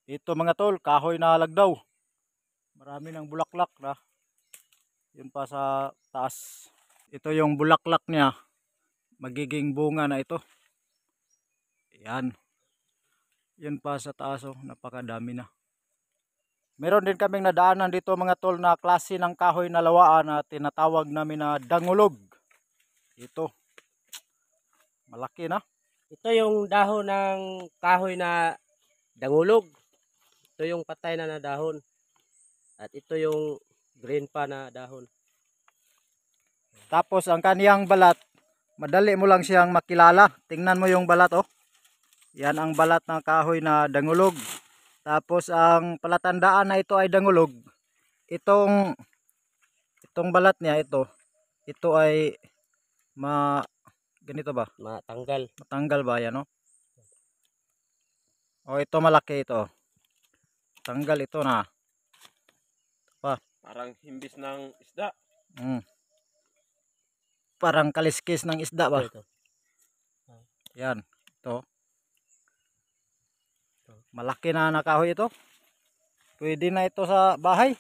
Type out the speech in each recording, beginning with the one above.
Ito mga tol, kahoy na lagdaw. Marami ng bulaklak na. Yun pa sa taas. Ito yung bulaklak niya. Magiging bunga na ito. Yan. Yun pa sa taas, oh, napakadami na. Meron din kaming nadaanan dito mga tol na klase ng kahoy na lawaan na tinatawag namin na dangulog. Ito. Malaki na. Ito yung dahon ng kahoy na dangulog. Ito yung patay na dahon. At ito yung green pa na dahon. Tapos ang kaniyang balat, madali mo lang siyang makilala. Tingnan mo yung balat, oh. Yan ang balat ng kahoy na dangulog. Tapos ang palatandaan na ito ay dangulog, itong balat niya ito ay ganito ba? Matanggal ba yan, oh? O ito malaki ito. Tanggal ito na. Parang himbis ng isda. Parang kaliskis ng isda ba? Ito. Yan, ito. Malaki na nakahoy ito. Pwede na ito sa bahay.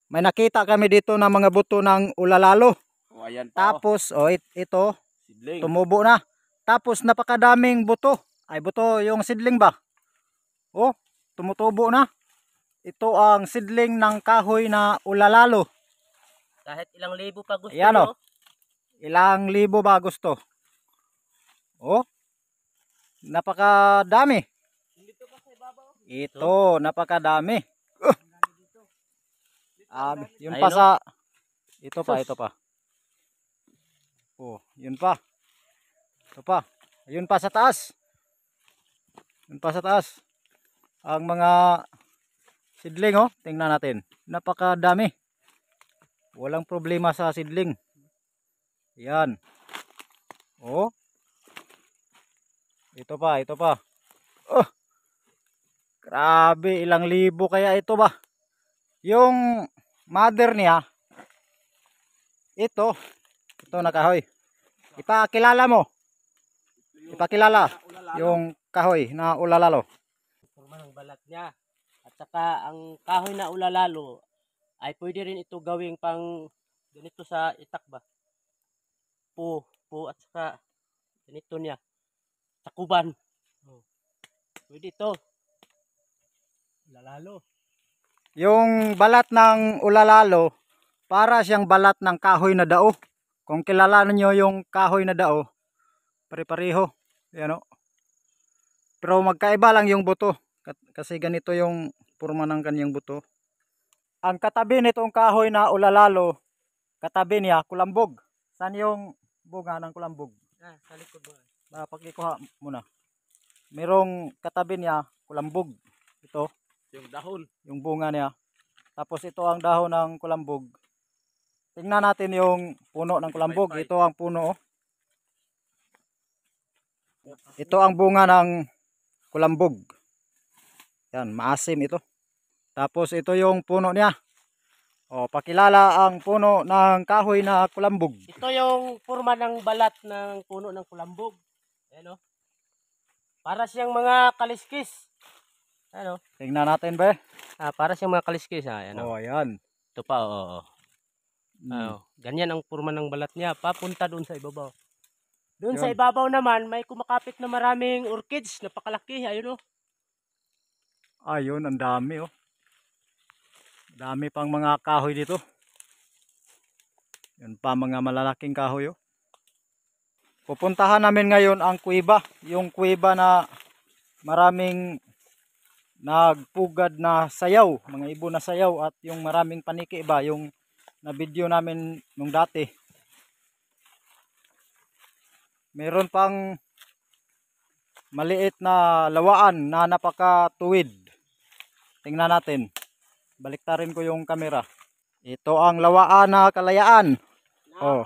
May nakita kami dito na mga buto ng ulalalo. O, ayan pa. Tapos, ito, Sidling. tumubo na. Tapos napakadaming buto. Ay, buto yung sidling ba? Oh, tumutubo na. Ito ang sidling ng kahoy na ulalalo. Kahit ilang libo pa gusto Ayan, mo. oh. Ilang libo ba gusto? Oh, napakadami. Ito, napakadami. Yun pa sa, ito pa. Oh, yun pa. Ito pa. Yun pa sa taas. Yun pa sa taas. Ang mga sidling, oh, tingnan natin. Napakadami. Walang problema sa sidling. Yan. Oh. Ito pa. Oh. Grabe, ilang libo kaya ito ba? Yung mother niya, ito na kahoy. Ipakilala mo. Ipakilala yung kahoy na ulalalo. Forma ng balat niya. At saka ang kahoy na ulalalo ay pwede rin ito gawing pang ganito sa itak ba? Po at saka ganito niya. Takuban. Pwede ito. Ulalalo. Yung balat ng ulalalo, para siyang balat ng kahoy na dao. Kung kilala niyo yung kahoy na dao, pare-pareho. Yan, oh. Pero magkaiba lang yung buto. Kasi ganito yung forma ng kanyang buto. Ang katabi nitong kahoy na ulalalo, katabi niya kulambog. Saan yung bunga ng kulambog? Sa likod mo. Pakikuha muna. Merong katabi niya kulambog. Ito. Yung dahon. Yung bunga niya. Tapos ito ang dahon ng kulambog. Tingnan natin yung puno ng kulambog. Ito ang puno. Ito ang bunga ng kulambog. Yan, maasim ito. Tapos ito yung puno niya. O, pakilala ang puno ng kahoy na kulambog. Ito yung forma ng balat ng puno ng kulambog. Ayan, oh. Para siyang mga kaliskis. Ano? Tingnan natin ba? Para siyang mga kaliskis. Ayan, Oh, ayan. ito pa, oo. Ganyan ang forma ng balat niya. Papunta doon sa ibabaw. Doon sa ibabaw naman, may kumakapit na maraming orchids. Napakalaki. Ayun, oh. Ayun, ang dami, oh. Dami pang mga kahoy dito. Yan pa mga malalaking kahoy, oh. Pupuntahan namin ngayon ang kuweba. Yung kuweba na maraming nagpugad na sayaw, mga ibon na sayaw, at yung maraming paniki ba, yung na video namin nung dati. Meron pang maliit na lawaan na napakatuwid. Tingnan natin. Baliktarin ko yung camera. Ito ang lawaan na kalayaan. Oh.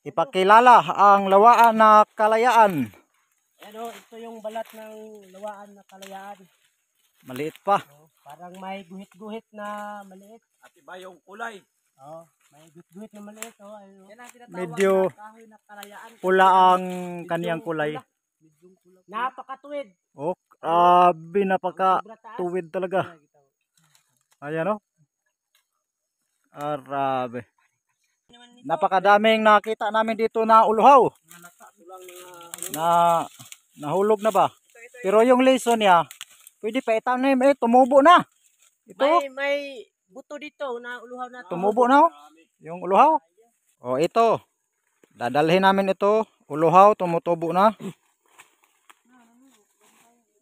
Ipakilala ang lawaan na kalayaan. Ano, ito yung balat ng lawaan na kalayaan. Maliit pa. Parang may guhit-guhit na maliit. At iba yung kulay. May guhit-guhit na maliit. Yan ang tinatawag Medyo na kahoy na kalayaan. pula ang kaniyang kulay. Napakatuwid. Oh, grabe, Ang napaka sobra taas. tuwid talaga. Ayan oh. Grabe. Napakadaming nakita namin dito na uluhaw. Na nahulog na ba? Pero yung lesson niya, pwede pa itanim tumubo na. Ito, May buto dito na uluhaw na tumubo na oh. Yung uluhaw. Oh, ito. Dadalhin namin ito, uluhaw, tumutubo na.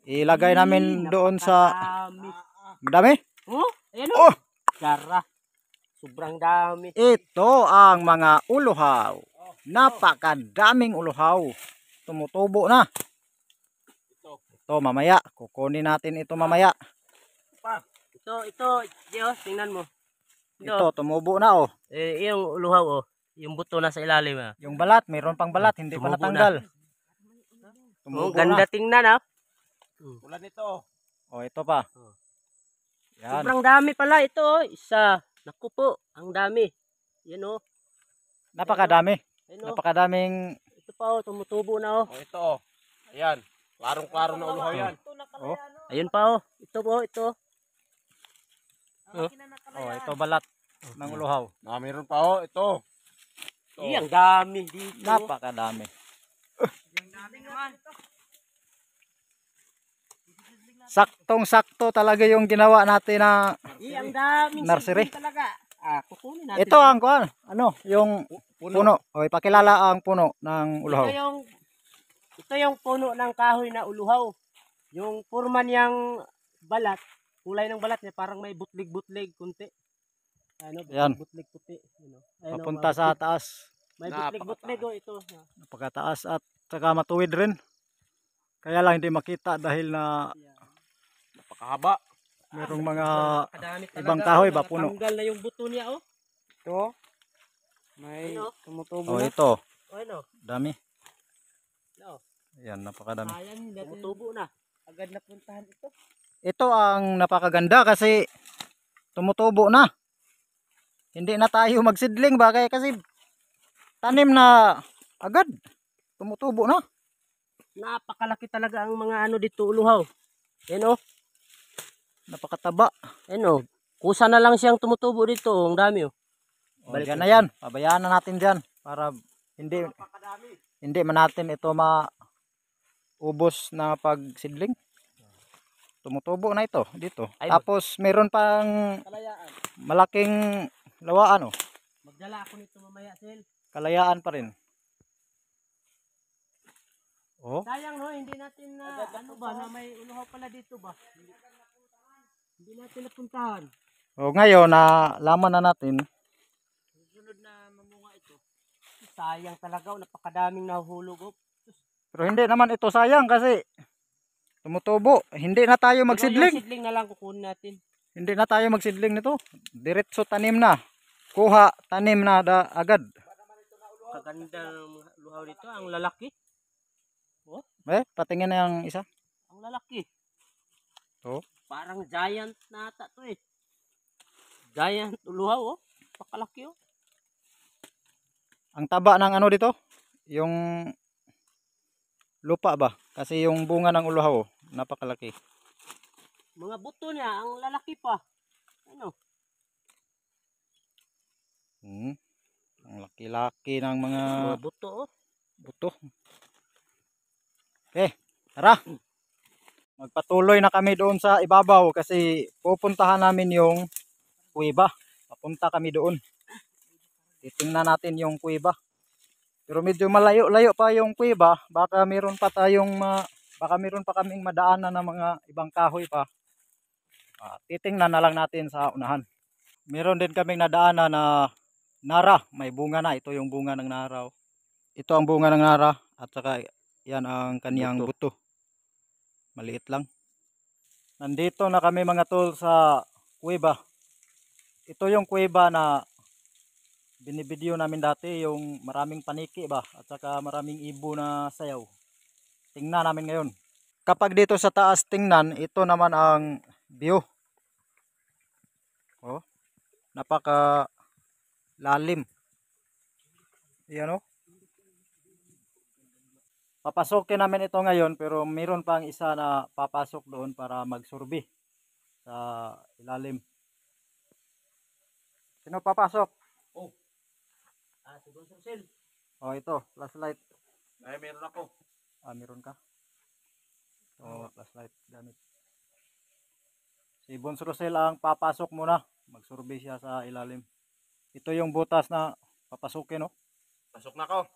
Ilagay namin doon sa Dami. madami. Oh, ayan Oh, Gara. Sobrang dami. ito ang mga uluhaw. Napakadaming uluhaw. Tumutubo na. Ito mamaya, kukunin natin ito mamaya. Ito, Diyo, tingnan mo. Ito, tumubo na oh. Yung uluhaw, oh. Yung buto na sa ilalim, ah. Yung balat, mayroon pang balat, hindi pa Tumubo natanggal. Oh, Tumubo ganda na. tingnan, ah. Ulan ito. Oh, ito pa. Oh. Yan. Sobrang dami pala ito, oh. Isa. Naku po, ang dami. Yan, oh. Napakadami. Ayun, oh. Napakadaming. Ito pa, oh. Tumutubo na, oh. Oh, ito oh. Ayan. Klarong-klaro na uluhaw yan. Oh, Ayun pa, oh. Ito po, ito. oh, ito balat ng uluhaw. Mayroon pa oh. Ito. Ang dami dito. Napakadami. Saktong-sakto talaga yung ginawa natin na Ang daming nursery. seedling talaga. Kukunin natin. ito ang kuan. Ano, yung puno. O, ipakilala ang puno ng uluhaw. Ito yung puno ng kahoy na uluhaw. Yung forma niyang balat, kulay ng balat niya parang may butlig-butlig kunti. Ano, Yan. butlig puti. Ayun, Papunta sa taas. may butlig-butlig, oh, ito. Napakataas at saka matuwid rin. Kaya lang hindi makita dahil na Napakahaba. merong mga Kadami talaga. ibang kahoy ba, puno. Tanggal na yung buto niya, oh. Ito. May Ano? tumutubo Oh, na. ito. Oh, ano? Dami. No. Ayan, napakadami. Ayan, tumutubo na. Agad na puntahan ito. Ito ang napakaganda kasi tumutubo na. Hindi na tayo magsidling ba kaya kasi tanim na agad. Tumutubo na. Napakalaki talaga ang mga ano dito, uluhaw. Yan, oh. Napakataba. Ano, kusa na lang siyang tumutubo dito. Ang dami, oh. O, yan na yan. Pabayaan na natin dyan para hindi man natin ito maubos na pagsidling. Tumutubo na ito dito. Ay, Tapos meron pang Kalayaan. malaking lawaan. Oh. Magdala ako nito mamaya, Sel. Kalayaan pa rin. Oh. Sayang, no? Hindi natin na, ano ba, na may uluhaw pala dito ba? Hindi natin napuntahan. O ngayon na laman na natin. Susunod na mamunga ito. Sayang talaga, oh. Napakadaming nahuhulog, oh. Pero hindi naman ito sayang kasi tumutubo. Hindi na tayo Yung magsidling. sidling na lang kukunin natin. Hindi na tayo magsidling nito. Diretso tanim na. Kuha, tanim na agad. Kaganda ng mga luhaw dito. Ang lalaki. Patingin na yung isa. Ang lalaki. Oh. Parang giant na ata to, eh. Giant luhaw, oh. Pakalaki, oh. Ang taba ng ano dito, yung lupa ba? Kasi yung bunga ng uluhaw, napakalaki. Mga buto niya, ang lalaki pa. Ano? Ang laki-laki ng mga Mga buto, oh. buto. Okay, tara. Magpatuloy na kami doon sa ibabaw kasi pupuntahan namin yung kuweba. Papunta kami doon. Titingnan natin yung kuweba. Pero medyo malayo-layo pa yung kuweba. Baka meron pa kaming madaanan ng mga ibang kahoy pa. Titingnan na lang natin sa unahan. Meron din kaming nadaanan na nara. May bunga na. Ito yung bunga ng nara. Ito ang bunga ng nara. At saka yan ang kaniyang buto. Maliit lang. Nandito na kami mga tol sa kuweba. Ito yung kuweba na binibideo namin dati. Yung maraming paniki ba. At saka maraming ibo na sayaw. Tingnan namin ngayon. Kapag dito sa taas tingnan, ito naman ang view. Oh, napaka lalim. Yan oh. Papasokin namin ito ngayon pero meron pang isa na papasok doon para magsurvey sa ilalim. Sino papasok? Si Bonsor Sil. Oh, ito, flashlight. Ay, meron ako. Meron ka? Oh, flashlight gamit. Si Bones Rosel ang papasok muna. Mag-survey siya sa ilalim. Ito yung butas na papasukin, no? Pasok na ako.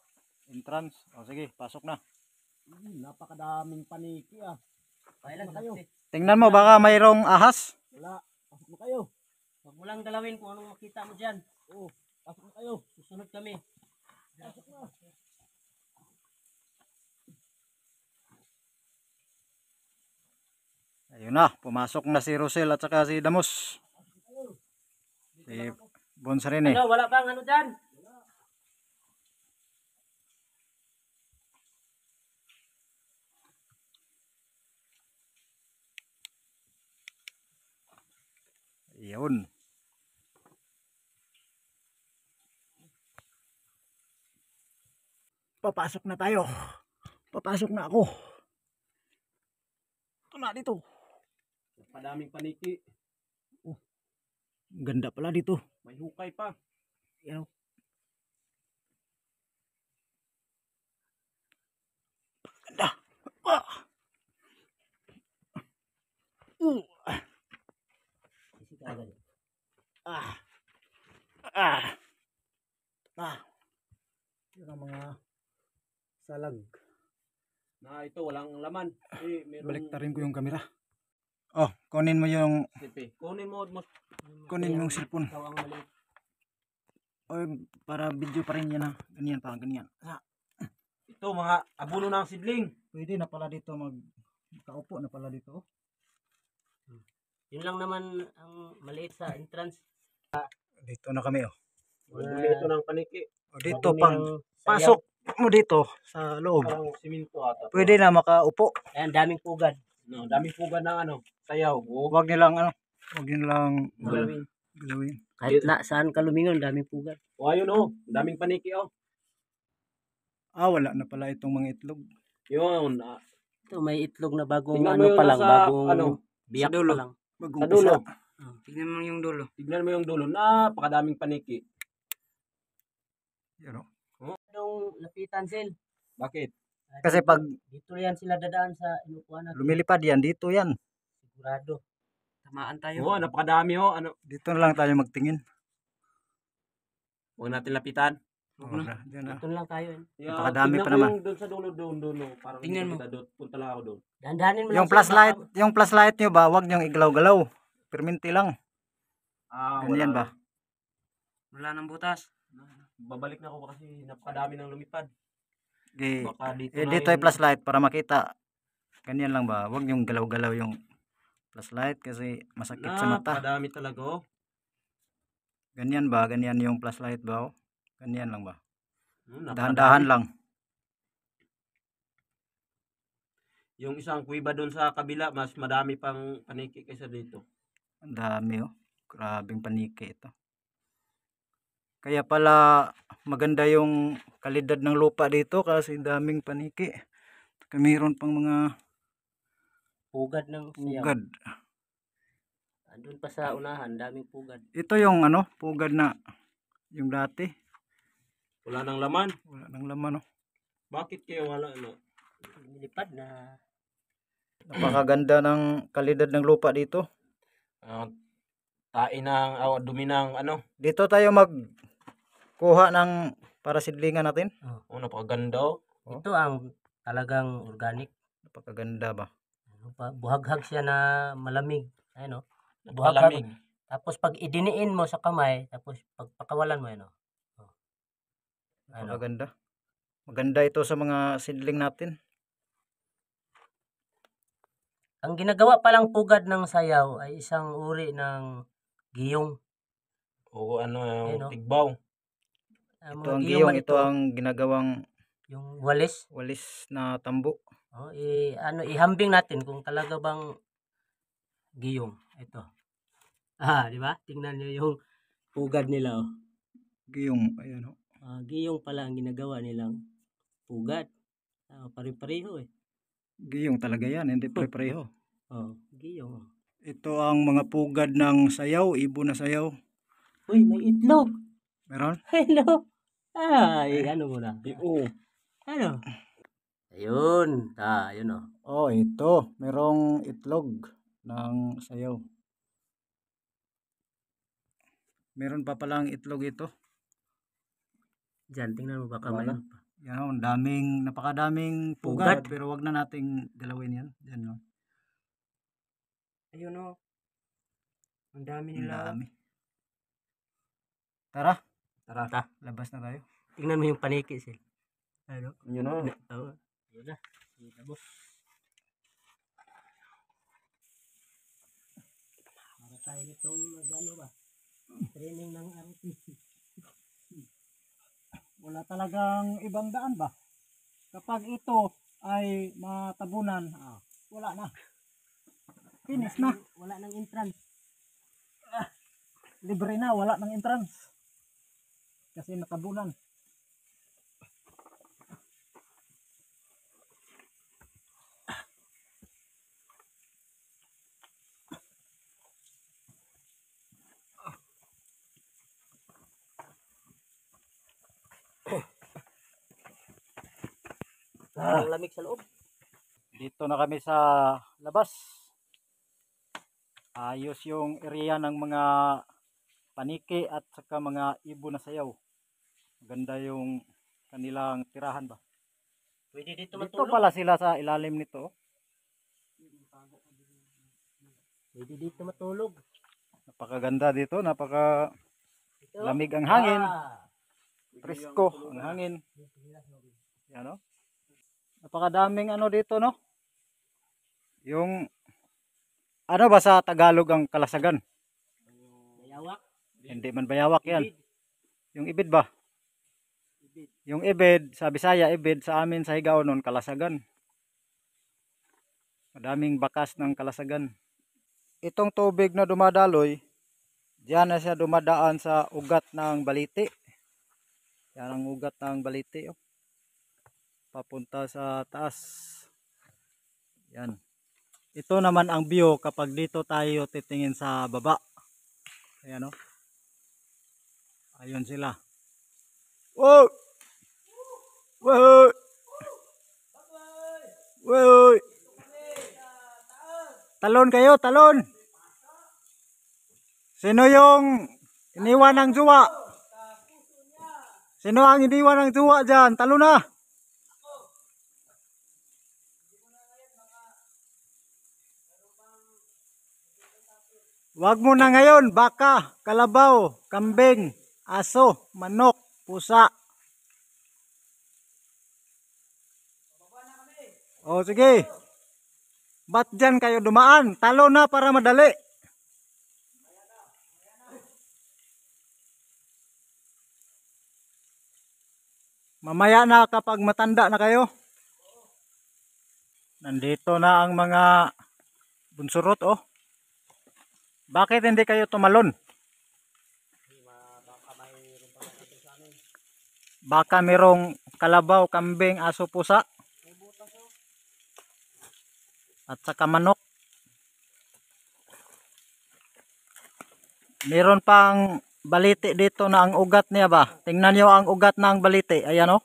Entrance. O sige, pasok na. Napakadaming paniki ah. Kailan kayo? Tingnan mo, baka mayroong ahas. Wala. Pasok na kayo. Huwag mo lang galawin kung anong makita mo dyan. Pasok na kayo. Susunod kami. Ayun na, pumasok na si Rosel at saka si Damos. Si Bones rin eh. Ano, wala bang ano dyan? Ayun. Papasok na tayo. Papasok na ako. Ito na dito. Napakadaming paniki. Ganda pala dito. May hukay pa. Yan. Ganda. Ah. Ah. Ah. Ah. Yun ang mga salag. Na ito, walang laman. Meron... Baliktarin ko yung camera. Oh, kunin mo yung Sipi. Kunin mo. kunin mo yung cellphone. Ikaw ang maliit. Oy, para video pa rin yan ha. Ganyan pa, ganyan. Ito, mga abuno ng sidling. Pwede na pala dito kaupo na pala dito. Yun lang naman ang maliit sa entrance. Dito na kami oh. Dumi ito ng paniki. O dito Dumi pang ng pasok mo dito sa loob. Parang siminto ata. Pwede na makaupo. Ayan, daming pugad. No, daming pugad ng ano. Sayaw. Huwag nilang huwag nilang Galawin. galawin. Kahit saan ka lumingon, daming pugad. O ayun oh. Daming paniki oh. Wala na pala itong mga itlog. Yun. Ito, may itlog na bagong Tingnan mo ano yung pa lang, nasa, bagong ano, biyak sa dulo. pa lang. Bagong Sa dulo. isa. Tignan mo yung dulo. Tignan mo yung dulo. Napakadaming paniki. Yan, oh. Anong lapitan, Sil? Bakit? Kasi pag Dito yan sila dadaan sa inupuan natin. lumilipad yan, dito yan. Sigurado. Tamaan tayo. Oo, napakadami oh. Ano? Dito na lang tayo magtingin. Huwag natin lapitan. Wala, diyan na. Dito lang tayo. Napakadami tingnan pa mo naman. yung doon sa dulo doon. Oh. Parang Tingnan mo. kita doon. Punta lang ako doon. Dandanin mo Yung Sil, flashlight, baka- yung flashlight nyo ba, wag nyo igalaw-galaw. Perminti lang. Ganyan ba? Wala nang butas. Babalik na ako kasi napakadami ng lumipad. Okay. Baka dito Dito ay flashlight para makita. Ganyan lang ba? Wag yung galaw-galaw yung flashlight kasi masakit sa mata. Napakadami talaga oh. Ganyan ba? Ganyan yung flashlight ba? Oh? Ganyan lang ba? Napakadami. Dahan-dahan lang. Yung isang kuiba doon sa kabila, mas madami pang paniki kaysa dito. Ang dami oh. Grabing paniki ito. Kaya pala maganda yung kalidad ng lupa dito kasi daming paniki. Mayroon pang mga Pugad ng siyaw. pugad. Andun pa sa unahan, daming pugad. Ito yung pugad na yung dati. Wala nang laman. Wala nang laman oh. Bakit kayo wala Nilipad na. Napakaganda ng kalidad ng lupa dito. Tain ng dumi ng Dito tayo magkuha ng para sidlingan natin. napakaganda oh. Ito ang talagang organic. Napakaganda ba? Buhaghag siya na malamig. Ayun, Napakalamig. Tapos pag idiniin mo sa kamay, tapos pag pakawalan mo, ano. Napakaganda. Maganda ito sa mga sidling natin. Ang ginagawa palang pugad ng sayaw ay isang uri ng giyong. Oo, Ayun, oh. tigbaw. Ito ang giyong, ito ang ginagawang yung walis. walis na tambo. Ihambing natin kung talaga bang giyong. Ito. Di ba? Tingnan niyo yung pugad nila, oh. Giyong, ayan oh. Giyong pala ang ginagawa nilang pugad. Pare-pareho eh. Giyong talaga yan, hindi pre-preho. Oh, giyong. Ito ang mga pugad ng sayaw, ibon na sayaw. Uy, may itlog. Meron? Hello. Ay, ano muna? Oo. Ano? Ayun. Ayun oh. Oh, ito. Merong itlog ng sayaw. Meron pa palang itlog ito. Diyan, tingnan mo baka Wala. mayroon pa. Yan, napakadaming pugad, pero wag na nating galawin yan. Yan, no? Ayun oh. Ang dami Ang nila. dami. Tara, Tara. labas na tayo. Tingnan mo yung paniki sil. Ano? Yun o. Oo. Yun na. Kita mo. Para tayo nitong ano ba? Training ng ROTC. Wala talagang ibang daan ba? Kapag ito ay matabunan, wala na. Finish na. Wala nang entrance. Libre na, wala ng entrance. Kasi natabunan. Ang lamig sa loob. Dito na kami sa labas. Ayos yung area ng mga paniki at saka mga ibon na sayaw. Ganda yung kanilang tirahan ba. Pwede dito Dito matulog. pala sila sa ilalim nito. Pwede dito matulog. Napakaganda dito, napaka Ito. lamig ang hangin, Ah. presko ang hangin. Yan, no? Napakadaming ano dito, no? Yung ano ba sa Tagalog ang kalasagan? Bayawak. Hindi man bayawak yan. Ibid. Yung ibid ba? Ibid. Yung ibid, sa Bisaya ibid, sa amin sa Higaon nun kalasagan. Madaming bakas ng kalasagan. Itong tubig na dumadaloy, diyan na siya dumadaan sa ugat ng baliti. Yan ang ugat ng baliti, oh. Papunta sa taas. Yan. Ito naman ang view kapag dito tayo titingin sa baba. Ayan, oh. Ayun sila. Wow! Wow! Wow! Talon kayo, talon! Sino yung iniwan ng juwa? Sino ang iniwan ng juwa dyan? Talon na! Wag mo na ngayon, baka, kalabaw, kambing, aso, manok, pusa. O sige. Ba't dyan kayo dumaan? Talo na para madali. Mamaya na kapag matanda na kayo. Nandito na ang mga bunsurot, oh. Bakit hindi kayo tumalon? Baka merong kalabaw, kambing, aso, pusa. At saka manok. Meron pang baliti dito na ang ugat niya ba? Tingnan niyo ang ugat ng baliti. Ayan, oh.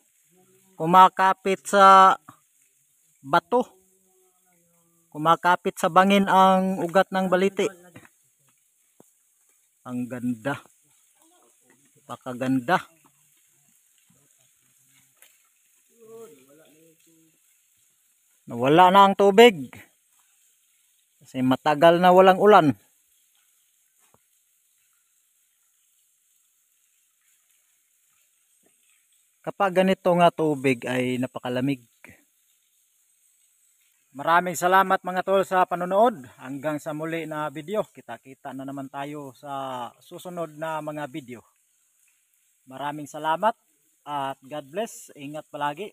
Kumakapit sa bato. Kumakapit sa bangin ang ugat ng baliti. Ang ganda. Napakaganda. Nawala na ang tubig. Kasi matagal na walang ulan. Kapag ganito nga tubig ay napakalamig. Maraming salamat mga tol sa panonood. Hanggang sa muli na video. Kita-kita na naman tayo sa susunod na mga video. Maraming salamat at God bless. Ingat palagi.